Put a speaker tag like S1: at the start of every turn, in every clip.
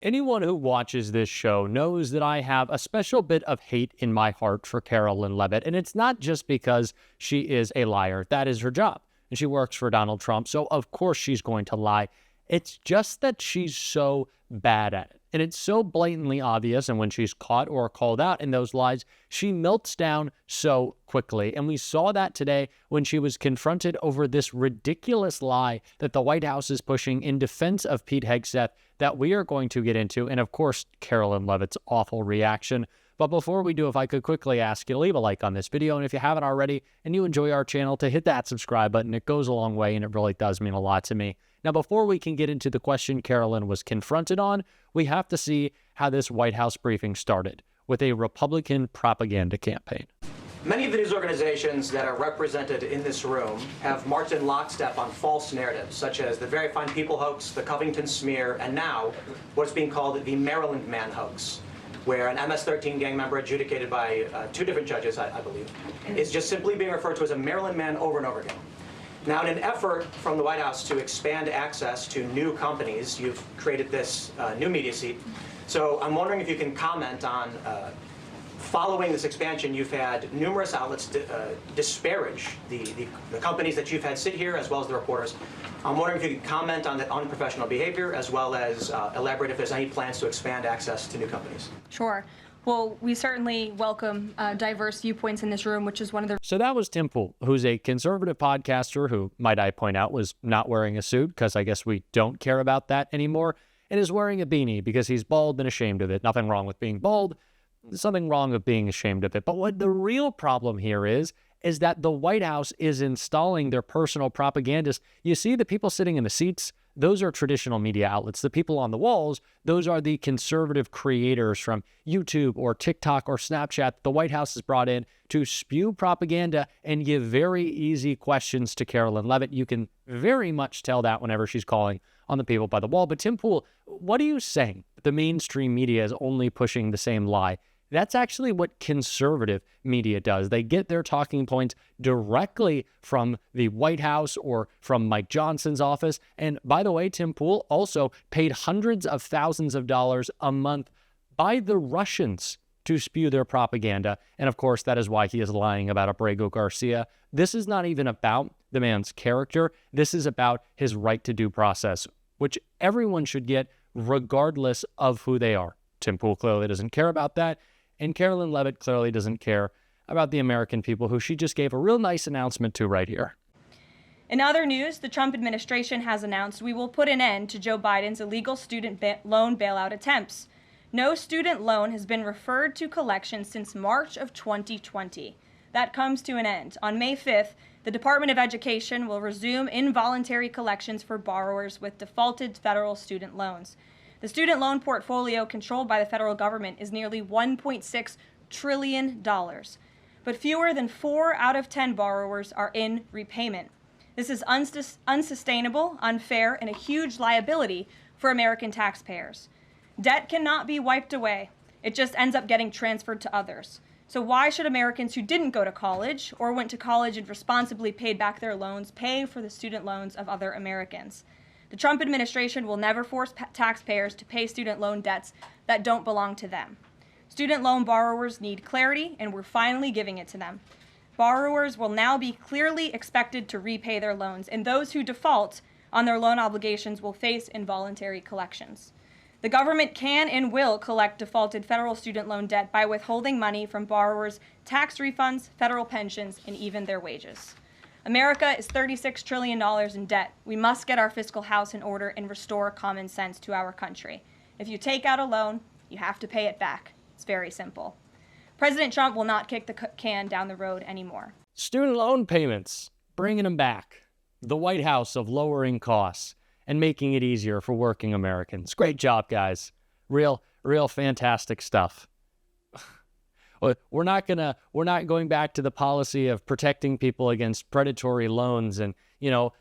S1: Anyone who watches this show knows that I have a special bit of hate in my heart for Karoline Leavitt, and it's not just because she is a liar. That is her job, and she works for Donald Trump, so of course she's going to lie. It's just that she's so bad at it, and it's so blatantly obvious, and when she's caught or called out in those lies, she melts down so quickly, and we saw that today when she was confronted over this ridiculous lie that the White House is pushing in defense of Pete Hegseth that we are going to get into, and of course, Karoline Leavitt's awful reaction. But before we do, if I could quickly ask you to leave a like on this video, and if you haven't already and you enjoy our channel, to hit that subscribe button. It goes a long way, and it really does mean a lot to me. Now, before we can get into the question Karoline was confronted on, we have to see how this White House briefing started with a Republican propaganda campaign.
S2: Many of the news organizations that are represented in this room have marched in lockstep on false narratives, such as the Very Fine People hoax, the Covington smear, and now what's being called the Maryland Man hoax, where an MS-13 gang member adjudicated by two different judges, I believe, is just simply being referred to as a Maryland Man over and over again. Now, in an effort from the White House to expand access to new companies, you've created this new media seat. So I'm wondering if you can comment on, following this expansion, you've had numerous outlets disparage the companies that you've had sit here, as well as the reporters. I'm wondering if you can comment on the unprofessional behavior, as well as elaborate if there's any plans to expand access to new companies.
S3: Sure. Well, we certainly welcome diverse viewpoints in this room, which is one of the...
S1: So that was Tim Pool, who's a conservative podcaster who, might I point out, was not wearing a suit, because I guess we don't care about that anymore, and is wearing a beanie because he's bald and ashamed of it. Nothing wrong with being bald. There's something wrong with being ashamed of it. But what the real problem here is that the White House is installing their personal propagandists. You see the people sitting in the seats? Those are traditional media outlets. The people on the walls, those are the conservative creators from YouTube or TikTok or Snapchat that the White House has brought in to spew propaganda and give very easy questions to Karoline Leavitt. You can very much tell that whenever she's calling on the people by the wall. But Tim Pool, what are you saying? The mainstream media is only pushing the same lie. That's actually what conservative media does. They get their talking points directly from the White House or from Mike Johnson's office. And by the way, Tim Pool also paid hundreds of thousands of dollars a month by the Russians to spew their propaganda. And of course, that is why he is lying about Abrego Garcia. This is not even about the man's character. This is about his right to due process, which everyone should get regardless of who they are. Tim Pool clearly doesn't care about that. And Karoline Leavitt clearly doesn't care about the American people, who she just gave a real nice announcement to right here.
S3: In other news, the Trump administration has announced we will put an end to Joe Biden's illegal student loan bailout attempts. No student loan has been referred to collection since March of 2020. That comes to an end. On May 5th, the Department of Education will resume involuntary collections for borrowers with defaulted federal student loans. The student loan portfolio controlled by the federal government is nearly $1.6 trillion, but fewer than 4 out of 10 borrowers are in repayment. This is unsustainable, unfair, and a huge liability for American taxpayers. Debt cannot be wiped away. It just ends up getting transferred to others. So why should Americans who didn't go to college or went to college and responsibly paid back their loans pay for the student loans of other Americans? The Trump administration will never force taxpayers to pay student loan debts that don't belong to them. Student loan borrowers need clarity, and we're finally giving it to them. Borrowers will now be clearly expected to repay their loans, and those who default on their loan obligations will face involuntary collections. The government can and will collect defaulted federal student loan debt by withholding money from borrowers' tax refunds, federal pensions, and even their wages. America is $36 trillion in debt. We must get our fiscal house in order and restore common sense to our country. If you take out a loan, you have to pay it back. It's very simple. President Trump will not kick the can down the road anymore.
S1: Student loan payments, bringing them back. The White House of lowering costs and making it easier for working Americans. Great job, guys. Real fantastic stuff. We're not going back to the policy of protecting people against predatory loans and,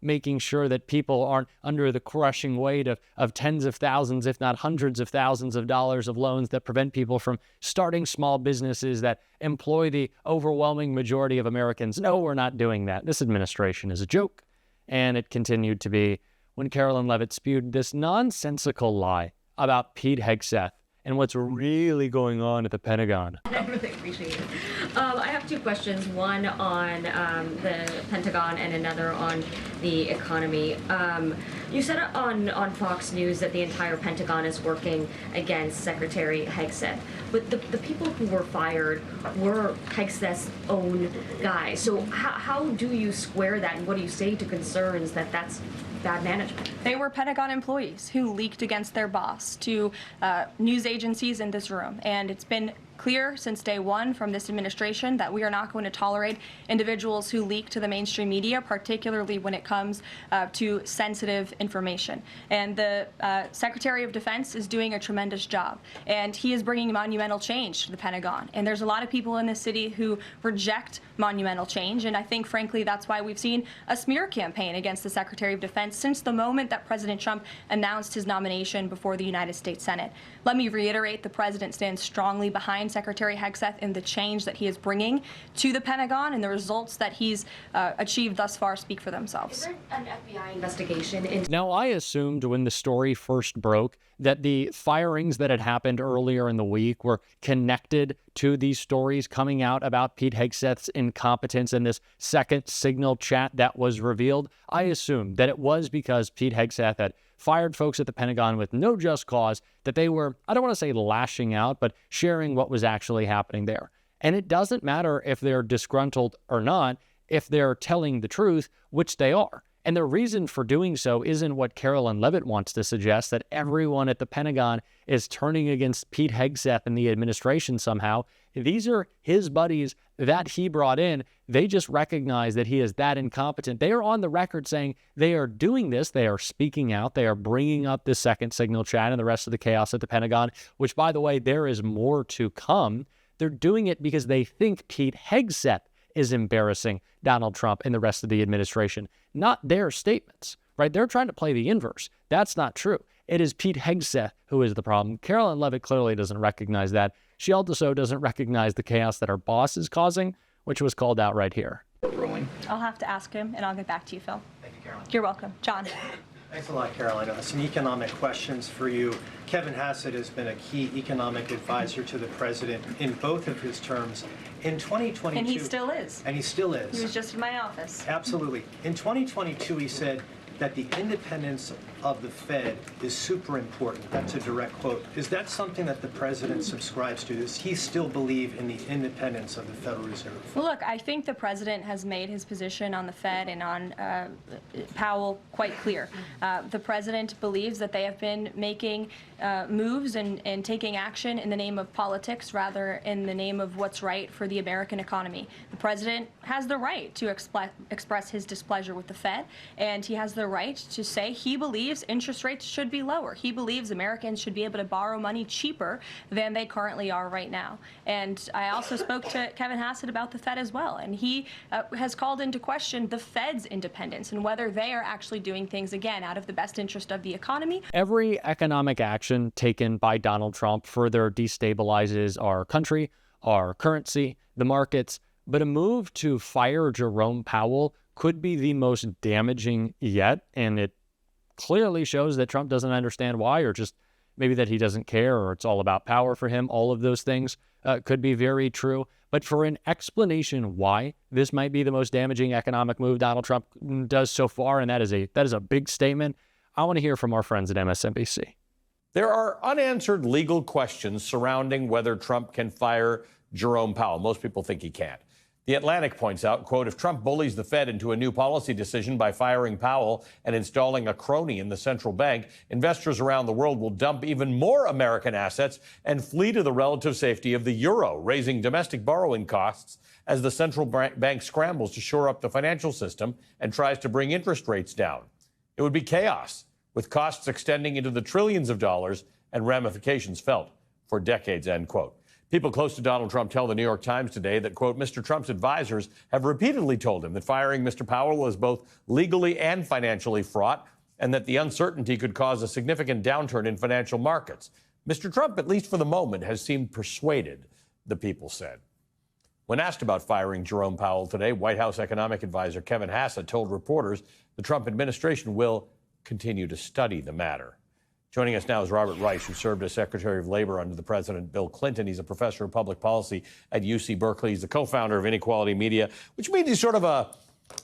S1: making sure that people aren't under the crushing weight of tens of thousands, if not hundreds of thousands of dollars of loans that prevent people from starting small businesses that employ the overwhelming majority of Americans. No, we're not doing that. This administration is a joke. And it continued to be when Karoline Leavitt spewed this nonsensical lie about Pete Hegseth and what's really going on at the Pentagon.
S4: I really appreciate it. I have two questions, one on the Pentagon and another on the economy. You said on Fox News that the entire Pentagon is working against Secretary Hegseth, but the people who were fired were Hegseth's own guys. So how do you square that, and what do you say to concerns that that's bad management?
S3: They were Pentagon employees who leaked against their boss to news agencies in this room. And it's been clear since day one from this administration that we are not going to tolerate individuals who leak to the mainstream media, particularly when it comes to sensitive information. And the Secretary of Defense is doing a tremendous job. And he is bringing monumental change to the Pentagon. And there's a lot of people in this city who reject monumental change. And I think, frankly, that's why we've seen a smear campaign against the Secretary of Defense since the moment that President Trump announced his nomination before the United States Senate. Let me reiterate, the president stands strongly behind Secretary Hegseth and the change that he is bringing to the Pentagon, and the results that he's achieved thus far speak for themselves.
S4: Is there an FBI investigation into...
S1: Now, I assumed when the story first broke that the firings that had happened earlier in the week were connected to these stories coming out about Pete Hegseth's incompetence in this second Signal chat that was revealed. I assumed that it was because Pete Hegseth had fired folks at the Pentagon with no just cause, that they were, I don't want to say lashing out, but sharing what was actually happening there. And it doesn't matter if they're disgruntled or not, if they're telling the truth, which they are. And the reason for doing so isn't what Karoline Leavitt wants to suggest, that everyone at the Pentagon is turning against Pete Hegseth and the administration somehow. These are his buddies that he brought in. They just recognize that he is that incompetent. They are on the record saying they are doing this. They are speaking out. They are bringing up the second Signal chat and the rest of the chaos at the Pentagon, which, by the way, there is more to come. They're doing it because they think Pete Hegseth is embarrassing Donald Trump and the rest of the administration, not their statements, right? They're trying to play the inverse. That's not true. It is Pete Hegseth who is the problem. Karoline Leavitt clearly doesn't recognize that. She also doesn't recognize the chaos that her boss is causing, which was called out right here.
S3: I'll have to ask him, and I'll get back to you, Phil.
S5: Thank you, Caroline.
S3: You're welcome. John.
S5: Thanks a lot, Caroline. Some economic questions for you. Kevin Hegseth has been a key economic advisor to the president in both of his terms. In 2022...
S3: And he still is.
S5: And he still is.
S3: He was just in my office.
S5: Absolutely. In 2022, he said that the independence of the Fed is super important. That's a direct quote. Is that something that the president subscribes to? Does he still believe in the independence of the Federal Reserve?
S3: Well, look, I think the president has made his position on the Fed and on Powell quite clear. The president believes that they have been making moves and taking action in the name of politics rather in the name of what's right for the American economy. The president has the right to express his displeasure with the Fed, and he has the right to say he believes interest rates should be lower. He believes Americans should be able to borrow money cheaper than they currently are right now. And I also spoke to Kevin Hegseth about the Fed as well, and he has called into question the Fed's independence and whether they are actually doing things, again, out of the best interest of the economy.
S1: Every economic action taken by Donald Trump further destabilizes our country, our currency, the markets. But a move to fire Jerome Powell could be the most damaging yet, and it clearly shows that Trump doesn't understand why, or just maybe that he doesn't care, or it's all about power for him. All of those things could be very true. But for an explanation why this might be the most damaging economic move Donald Trump does so far, and that is a big statement, I want to hear from our friends at MSNBC.
S6: There are unanswered legal questions surrounding whether Trump can fire Jerome Powell. Most people think he can't. The Atlantic points out, quote, if Trump bullies the Fed into a new policy decision by firing Powell and installing a crony in the central bank, investors around the world will dump even more American assets and flee to the relative safety of the euro, raising domestic borrowing costs as the central bank scrambles to shore up the financial system and tries to bring interest rates down. It would be chaos, with costs extending into the trillions of dollars and ramifications felt for decades, end quote. People close to Donald Trump tell the New York Times today that, quote, Mr. Trump's advisors have repeatedly told him that firing Mr. Powell was both legally and financially fraught, and that the uncertainty could cause a significant downturn in financial markets. Mr. Trump, at least for the moment, has seemed persuaded, the people said. When asked about firing Jerome Powell today, White House economic advisor Kevin Hegseth told reporters the Trump administration will continue to study the matter. Joining us now is Robert Reich, who served as Secretary of Labor under the President Bill Clinton. He's a professor of public policy at UC Berkeley. He's the co-founder of Inequality Media, which means he's sort of a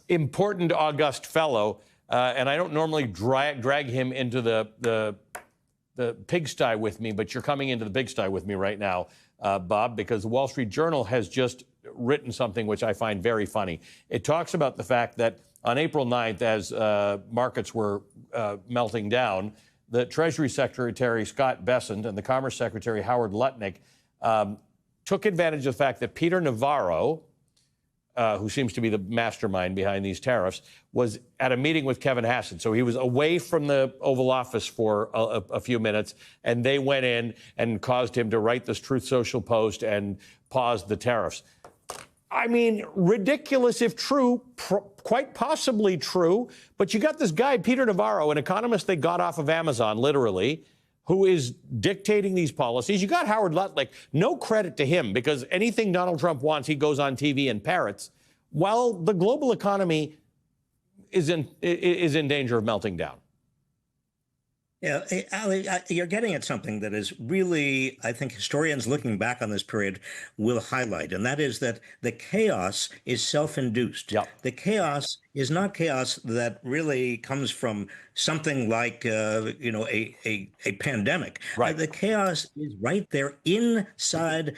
S6: important, august fellow. And I don't normally drag him into the pigsty with me, but you're coming into the pigsty with me right now, Bob, because the Wall Street Journal has just written something which I find very funny. It talks about the fact that on April 9th, as markets were melting down, the Treasury Secretary Scott Bessent and the Commerce Secretary Howard Lutnick took advantage of the fact that Peter Navarro, who seems to be the mastermind behind these tariffs, was at a meeting with Kevin Hassett. So he was away from the Oval Office for a few minutes, and they went in and caused him to write this Truth Social post and pause the tariffs. I mean, ridiculous if true, quite possibly true, but you got this guy, Peter Navarro, an economist they got off of Amazon, literally, who is dictating these policies. You got Howard Lutnick, no credit to him, because anything Donald Trump wants, he goes on TV and parrots, while the global economy is in danger of melting down.
S7: Yeah, Ali, you're getting at something that is really, I think historians looking back on this period will highlight, and that is that the chaos is self-induced.
S6: Yep.
S7: The chaos is not chaos that really comes from something like, a pandemic.
S6: Right.
S7: The chaos is right there inside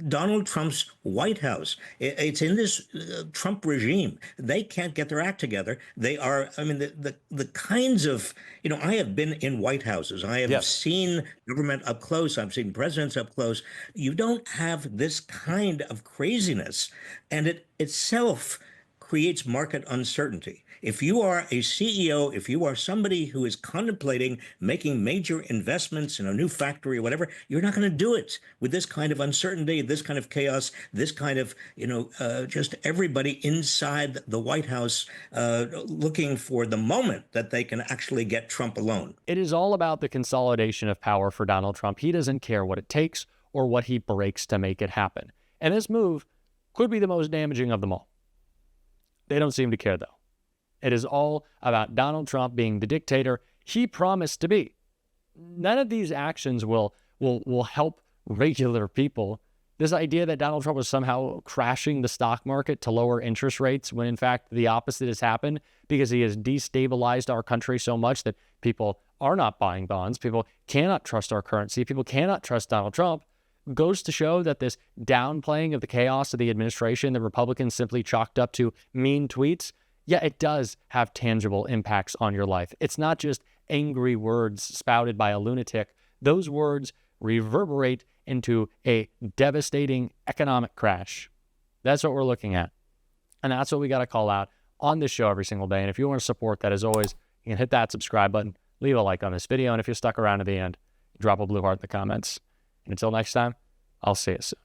S7: Donald Trump's White House. It's in this Trump regime. They can't get their act together. They are, I mean, the kinds of, I have been in White Houses. I have seen government up close. I've seen presidents up close. You don't have this kind of craziness, and it itself creates market uncertainty. If you are a CEO, if you are somebody who is contemplating making major investments in a new factory or whatever, you're not going to do it with this kind of uncertainty, this kind of chaos, this kind of, just everybody inside the White House looking for the moment that they can actually get Trump alone.
S1: It is all about the consolidation of power for Donald Trump. He doesn't care what it takes or what he breaks to make it happen. And this move could be the most damaging of them all. They don't seem to care, though. It is all about Donald Trump being the dictator he promised to be. None of these actions will help regular people. This idea that Donald Trump was somehow crashing the stock market to lower interest rates, when in fact the opposite has happened, because he has destabilized our country so much that people are not buying bonds, people cannot trust our currency, people cannot trust Donald Trump, goes to show that this downplaying of the chaos of the administration, the Republicans simply chalked up to mean tweets, yeah, it does have tangible impacts on your life. It's not just angry words spouted by a lunatic. Those words reverberate into a devastating economic crash. That's what we're looking at. And that's what we got to call out on this show every single day. And if you want to support that, as always, you can hit that subscribe button, leave a like on this video, and if you're stuck around to the end, drop a blue heart in the comments. And until next time, I'll see you soon.